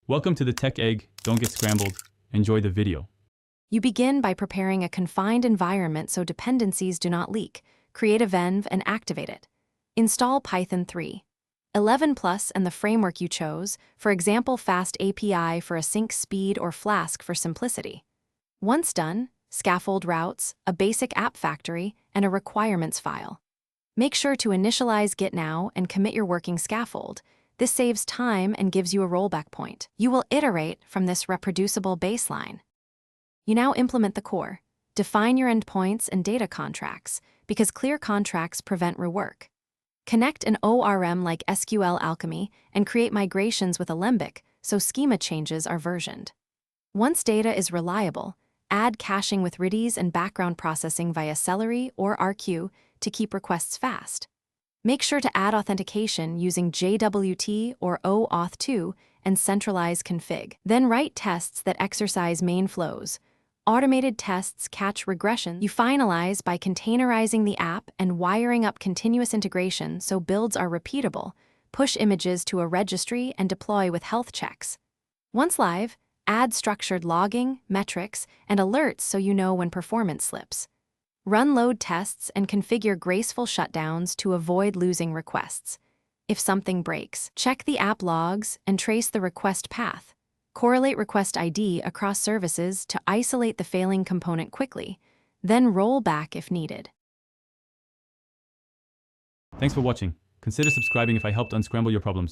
Welcome to the Tech Egg. Don't get scrambled. Enjoy the video. You begin by preparing a confined environment so dependencies do not leak. Create a venv and activate it. Install Python 3. 11 Plus and the framework you chose, for example Fast API for async speed or Flask for simplicity. Once done, scaffold routes, a basic app factory, and a requirements file. Make sure to initialize Git now and commit your working scaffold. This saves time and gives you a rollback point. You will iterate from this reproducible baseline. You now implement the core. Define your endpoints and data contracts, because clear contracts prevent rework. Connect an ORM like SQL Alchemy and create migrations with Alembic so schema changes are versioned. Once data is reliable, add caching with Redis and background processing via Celery or RQ to keep requests fast. Make sure to add authentication using JWT or OAuth2 and centralize config. Then write tests that exercise main flows. Automated tests catch regression. You finalize by containerizing the app and wiring up continuous integration so builds are repeatable. Push images to a registry and deploy with health checks. Once live, add structured logging, metrics, and alerts so you know when performance slips. Run load tests and configure graceful shutdowns to avoid losing requests. If something breaks, check the app logs and trace the request path. Correlate request ID across services to isolate the failing component quickly, then roll back if needed. Thanks for watching. Consider subscribing if I helped unscramble your problems.